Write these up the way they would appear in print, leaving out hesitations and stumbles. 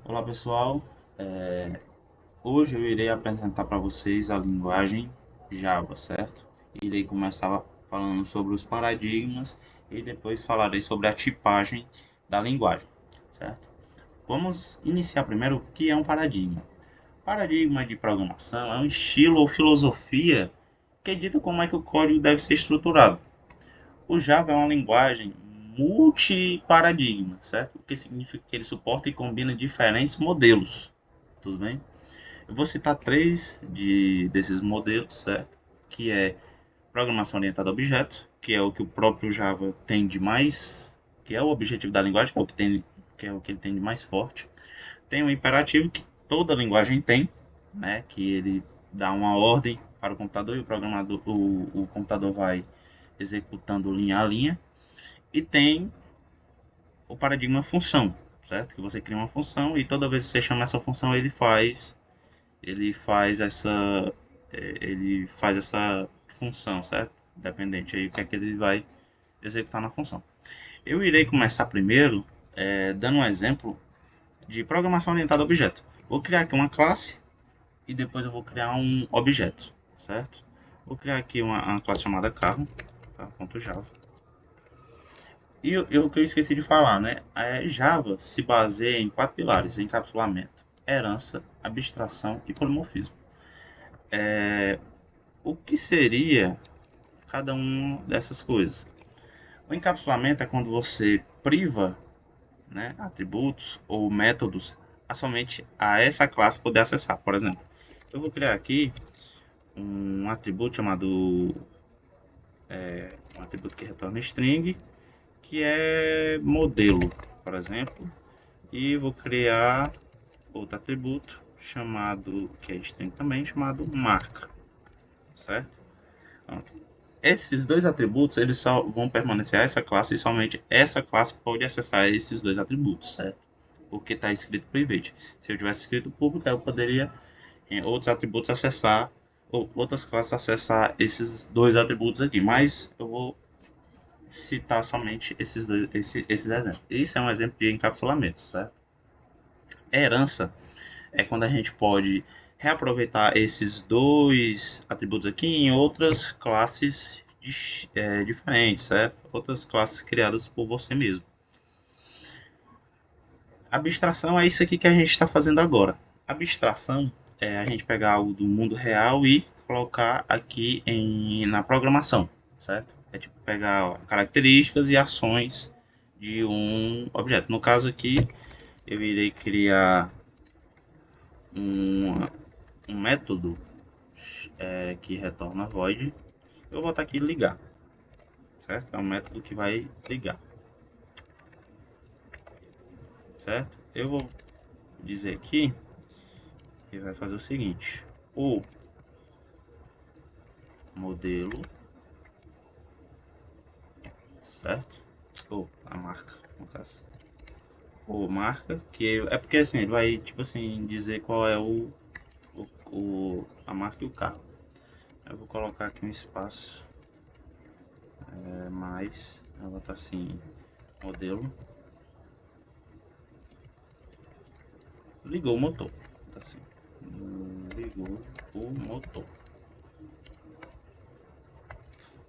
Olá pessoal, hoje eu irei apresentar para vocês a linguagem Java, certo? Irei começar falando sobre os paradigmas e depois falarei sobre a tipagem da linguagem, certo? Vamos iniciar primeiro o que é um paradigma. Paradigma de programação é um estilo ou filosofia que dita como é que o código deve ser estruturado. O Java é uma linguagem multiparadigma, certo? O que significa que ele suporta e combina diferentes modelos, tudo bem? Eu vou citar desses modelos, certo? Que é programação orientada a objetos, que é o que o próprio Java tem de mais, que é o objetivo da linguagem, que é o que ele tem de mais forte. Tem o imperativo que toda linguagem tem, né? Que ele dá uma ordem para o computador e o computador vai executando linha a linha. E tem o paradigma função, certo? Que você cria uma função e toda vez que você chama essa função ele faz essa ele faz essa função, certo? Dependente aí o que é que ele vai executar na função. Eu irei começar primeiro dando um exemplo de programação orientada a objeto. Vou criar aqui uma classe e depois eu vou criar um objeto, certo? Vou criar aqui uma classe chamada carro, tá? .java. E o que eu esqueci de falar, né? Java se baseia em quatro pilares: encapsulamento, herança, abstração e polimorfismo. O que seria cada uma dessas coisas? O encapsulamento é quando você priva, né, atributos ou métodos somente a essa classe poder acessar. Por exemplo, eu vou criar aqui um atributo chamado um atributo que retorna string, que é modelo, por exemplo, e vou criar outro atributo chamado, que é string também, chamado marca, certo? Pronto. Esses dois atributos, eles só vão permanecer a essa classe e somente essa classe pode acessar esses dois atributos, certo? Porque está escrito private. Se eu tivesse escrito público, eu poderia em outros atributos acessar ou outras classes acessar esses dois atributos aqui, mas eu vou citar somente esses exemplos. Isso é um exemplo de encapsulamento, certo? Herança é quando a gente pode reaproveitar esses dois atributos aqui em outras classes diferentes, certo? Outras classes criadas por você mesmo. Abstração é isso aqui que a gente está fazendo agora. Abstração é a gente pegar algo do mundo real e colocar aqui na programação, certo? É tipo pegar características e ações de um objeto. No caso aqui, eu irei criar um, um método que retorna void. Eu vou botar aqui ligar, certo? É um método que vai ligar, certo? Eu vou dizer aqui que vai fazer o seguinte: o modelo, certo? Ou a marca, no caso. Ou marca, que é porque assim, ele vai tipo assim dizer qual é a marca e o carro. Eu vou colocar aqui um espaço mais, eu vou botar assim, modelo, ligou o motor, tá assim, ligou o motor.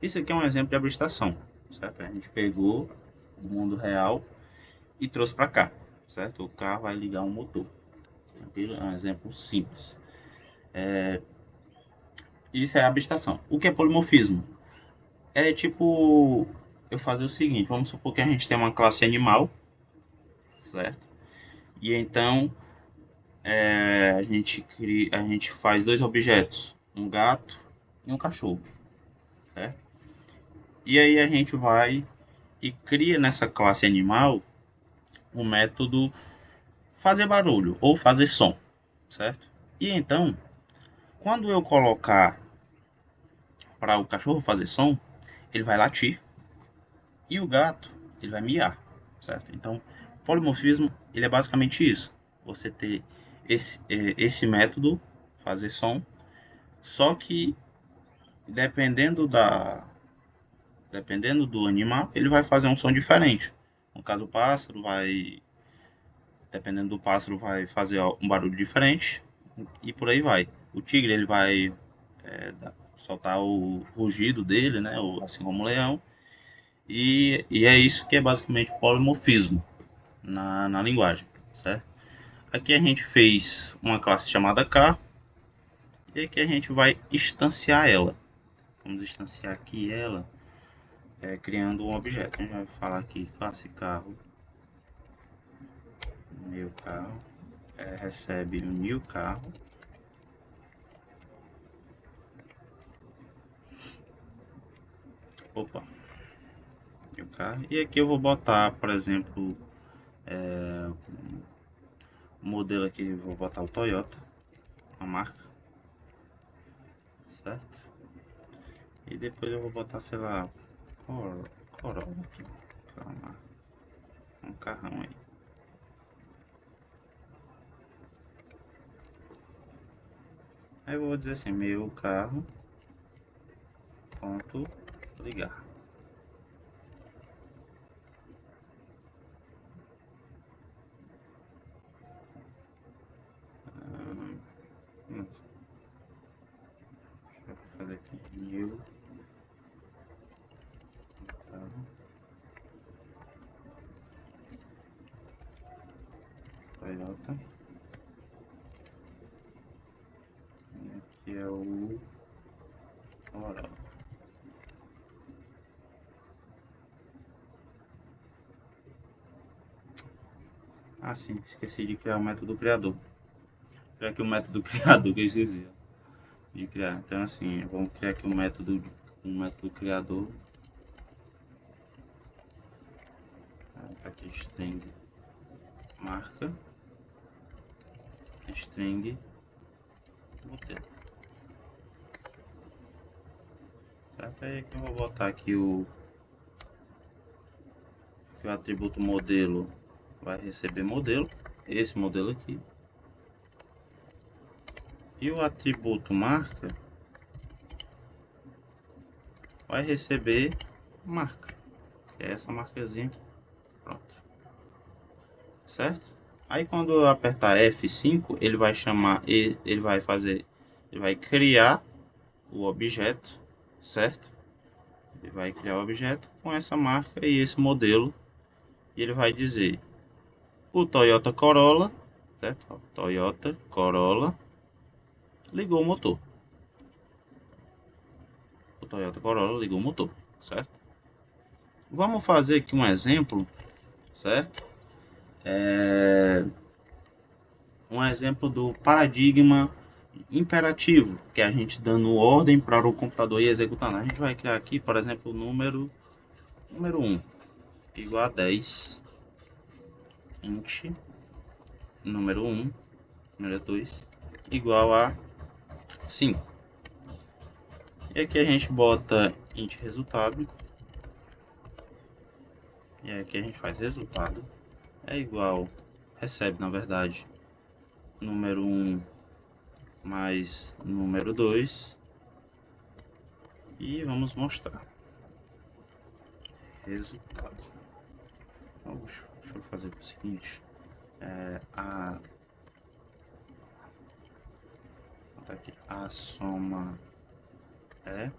Isso aqui é um exemplo de abstração, certo? A gente pegou do mundo real e trouxe para cá, certo? O carro vai ligar um motor. É um exemplo simples. Isso é abstração. O que é polimorfismo? É tipo eu fazer o seguinte: vamos supor que a gente tem uma classe animal, certo? E então a gente faz dois objetos, um gato e um cachorro, certo? E aí a gente vai e cria nessa classe animal o método fazer barulho ou fazer som, certo? E então, quando eu colocar para o cachorro fazer som, ele vai latir e o gato ele vai miar, certo? Então, polimorfismo ele é basicamente isso: você ter esse método fazer som, só que dependendo dependendo do animal, ele vai fazer um som diferente. No caso, o pássaro vai dependendo do pássaro, vai fazer um barulho diferente e por aí vai. O tigre ele vai soltar o rugido dele, né? Assim como o leão. E é isso que é basicamente o polimorfismo na linguagem, certo? Aqui a gente fez uma classe chamada K e aqui a gente vai instanciar ela. Vamos instanciar aqui ela criando um objeto. A gente vai falar aqui classe carro, meu carro, recebe o new carro. Opa, new carro. E aqui eu vou botar, por exemplo, o modelo aqui, vou botar o Toyota, a marca, certo? E depois eu vou botar, sei lá, Corolla aqui, um carrão aí. Aí eu vou dizer assim, meu carro, ponto, ligar. Deixa eu fazer aqui, meu carro, Toyota. E aqui é o Corolla. Ah, sim, esqueci de criar o método criador. Criar aqui o método criador que eu esqueci de criar. Então, assim, vamos criar aqui um método criador. Tá aqui string marca, string modelo. Certo? Aí que eu vou botar aqui que o atributo modelo vai receber modelo, esse modelo aqui. E o atributo marca vai receber marca, que é essa marcazinha aqui. Pronto. Certo? Aí quando eu apertar F5, ele vai chamar, ele vai fazer, ele vai criar o objeto, certo? Ele vai criar o objeto com essa marca e esse modelo. E ele vai dizer o Toyota Corolla, certo? Toyota Corolla ligou o motor. O Toyota Corolla ligou o motor, certo? Vamos fazer aqui um exemplo, certo? Um exemplo do paradigma imperativo, que é a gente dando ordem para o computador ir executando. A gente vai criar aqui, por exemplo, o número 1 igual a 10, int número 1, número 2 igual a 5. E aqui a gente bota int resultado. E aqui a gente faz resultado é igual, recebe na verdade, número 1 mais número 2. E vamos mostrar resultado. Então, deixa eu fazer o seguinte, tá aqui, a soma é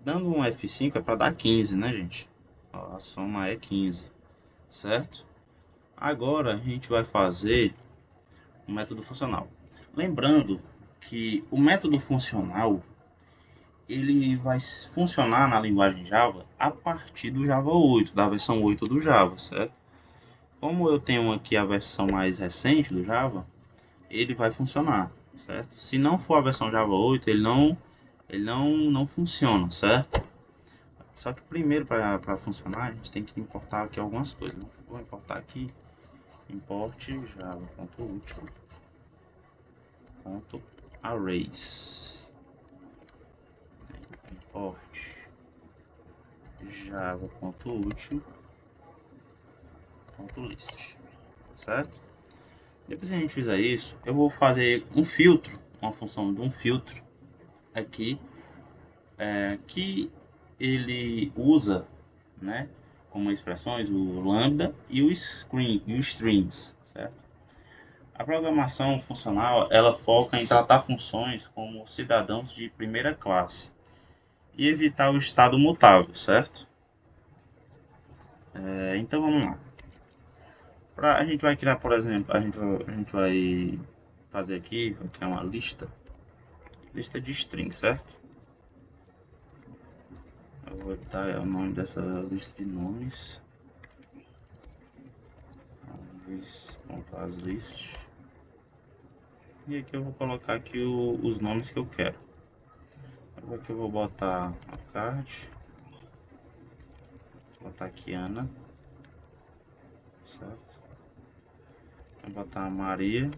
dando um F5 é para dar 15, né, gente? Ó, a soma é 15, certo? Agora a gente vai fazer o método funcional. Lembrando que o método funcional ele vai funcionar na linguagem Java a partir do Java 8, da versão 8 do Java, certo? Como eu tenho aqui a versão mais recente do Java, ele vai funcionar, certo? Se não for a versão Java 8, ele não funciona, certo? Só que primeiro para funcionar, a gente tem que importar aqui algumas coisas. Né? Vou importar aqui, import java.util.arrays, import java.util.list, certo? Depois que a gente fizer isso, eu vou fazer um filtro, uma função de um filtro aqui, que ele usa, né, como expressões o lambda e o strings, certo? A programação funcional, ela foca em tratar funções como cidadãos de primeira classe e evitar o estado mutável, certo? Então vamos lá. A gente vai criar, por exemplo, a gente vai fazer aqui, vai criar uma lista de strings, certo? Eu vou dar o nome dessa lista de nomes. List. E aqui eu vou colocar aqui os nomes que eu quero. Aqui eu vou botar a card, vou botar aqui Ana, certo? Vou botar Maria,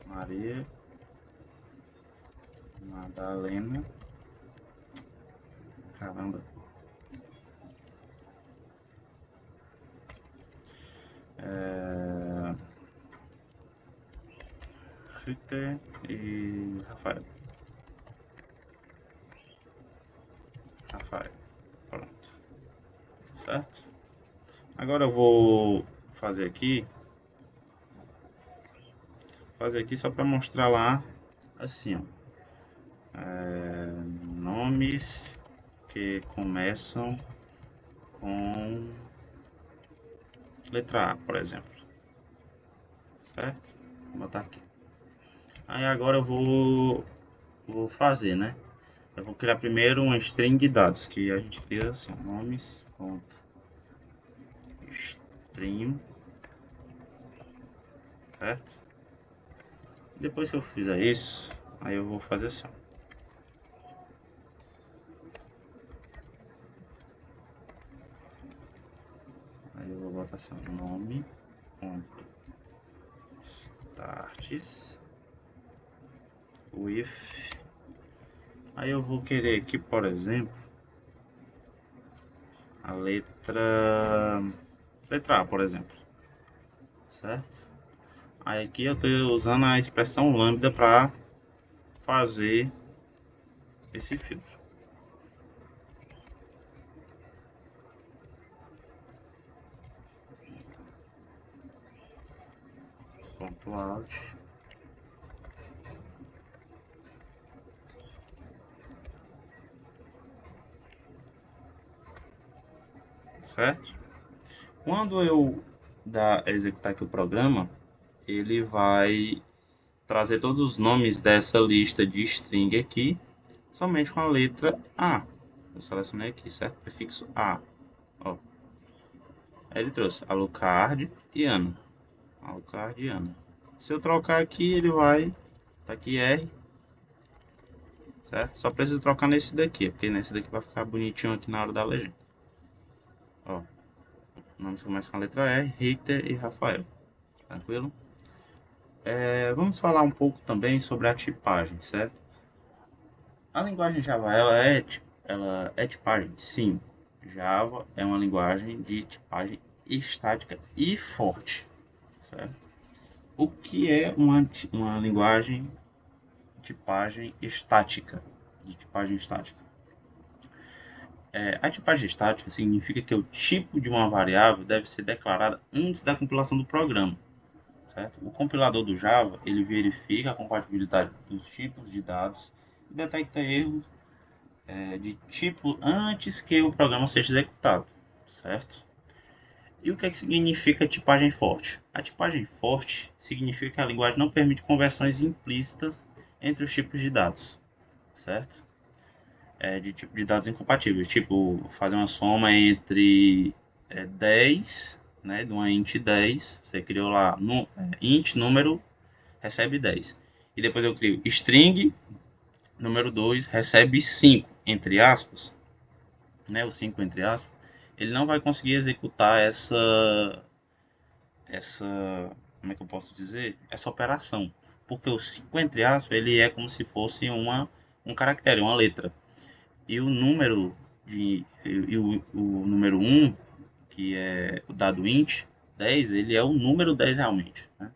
Maria, Madalena, caramba, Ritter e Rafael, pronto, certo? Agora eu vou fazer aqui só para mostrar lá, assim, ó, nomes que começam com letra A, por exemplo, certo? Vou botar aqui. Aí agora eu vou fazer, né? Eu vou criar primeiro uma string de dados, que a gente cria assim, nomes, ponto, string, certo? Depois que eu fizer isso, aí eu vou fazer assim, ó. Aí eu vou botar assim, ó, nome, ponto, starts, with. Aí eu vou querer aqui, por exemplo, a letra A, por exemplo, certo? Aí aqui eu estou usando a expressão lambda para fazer esse filtro. Ponto out. Certo? Quando eu executar aqui o programa, ele vai trazer todos os nomes dessa lista de string aqui, somente com a letra A. Eu selecionei aqui, certo? Prefixo A. Ó. Aí ele trouxe Alucard e Ana. Alucard e Ana. Se eu trocar aqui, ele vai. Tá aqui R, certo? Só preciso trocar nesse daqui, porque nesse daqui vai ficar bonitinho aqui na hora da legenda. Ó. Nomes começam com a letra R, Richter e Rafael. Tranquilo? Vamos falar um pouco também sobre a tipagem, certo? A linguagem Java, ela é tipagem? Sim. Java é uma linguagem de tipagem estática e forte, certo? O que é uma linguagem de tipagem estática? De tipagem estática. A tipagem estática significa que o tipo de uma variável deve ser declarada antes da compilação do programa. Certo? O compilador do Java ele verifica a compatibilidade dos tipos de dados e detecta erros de tipo antes que o programa seja executado, certo? E o que é que significa tipagem forte? A tipagem forte significa que a linguagem não permite conversões implícitas entre os tipos de dados, certo? De tipo de dados incompatíveis, tipo fazer uma soma entre 10, né, de uma int 10, você criou lá no int número recebe 10. E depois eu crio string número 2 recebe 5 entre aspas, né, o 5 entre aspas, ele não vai conseguir executar essa, como é que eu posso dizer? Essa operação. Porque o 5 entre aspas, ele é como se fosse um caractere, uma letra. E o número o número 1, que é o dado int 10, ele é o número 10 realmente, né?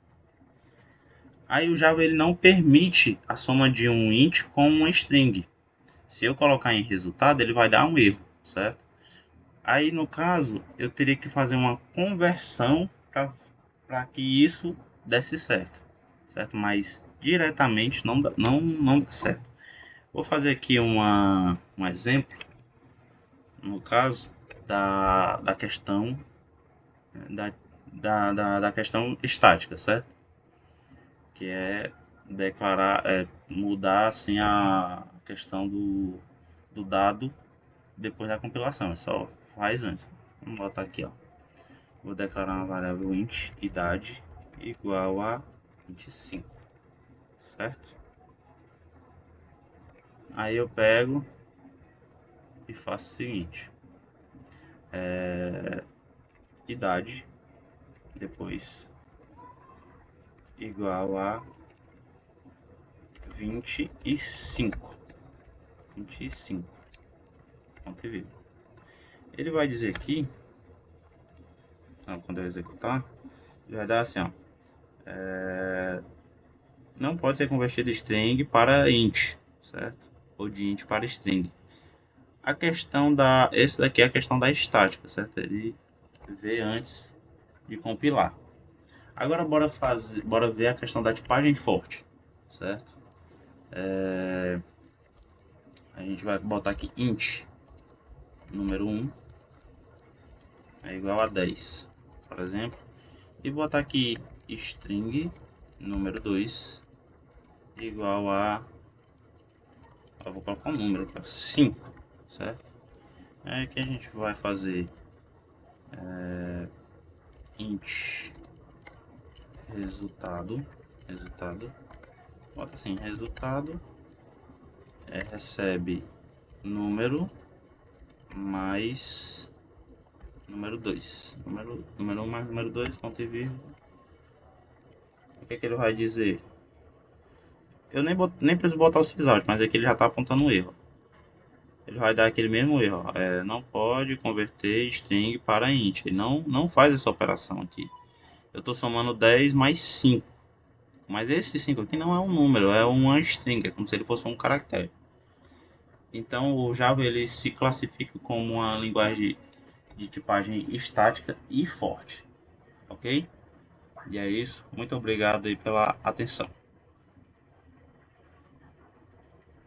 Aí o Java ele não permite a soma de um int com uma string. Se eu colocar em resultado, ele vai dar um erro, certo? Aí, no caso, eu teria que fazer uma conversão para que isso desse certo, certo? Mas diretamente não dá certo. Vou fazer aqui um exemplo, no caso, da questão da, da questão estática, certo? Que é declarar, mudar assim a questão do dado depois da compilação. É só faz antes. Vamos botar aqui, ó. Vou declarar uma variável int idade igual a 25, certo? Aí eu pego e faço o seguinte: idade depois igual a 25. 25. Ponto e vírgula. Ele vai dizer aqui, quando eu executar, ele vai dar assim, ó. Não pode ser convertido de string para int, certo? Ou de int para string. A questão da... Esse daqui é a questão da estática, certo? Ele vê antes de compilar. Agora bora ver a questão da tipagem forte, certo? A gente vai botar aqui int número 1 é igual a 10, por exemplo. E botar aqui string número 2 igual a... Eu vou colocar um número aqui, ó, 5, certo? É que a gente vai fazer int resultado, bota assim, resultado recebe número mais número 2, número 1 mais número 2, ponto e vírgula. O que é que ele vai dizer? Eu nem preciso botar o sysout, mas aqui ele já está apontando um erro. Ele vai dar aquele mesmo erro, não pode converter string para int. Ele não faz essa operação aqui. Eu estou somando 10 mais 5. Mas esse 5 aqui não é um número, é uma string, é como se ele fosse um caractere. Então o Java ele se classifica como uma linguagem de tipagem estática e forte, ok? E é isso, muito obrigado aí pela atenção.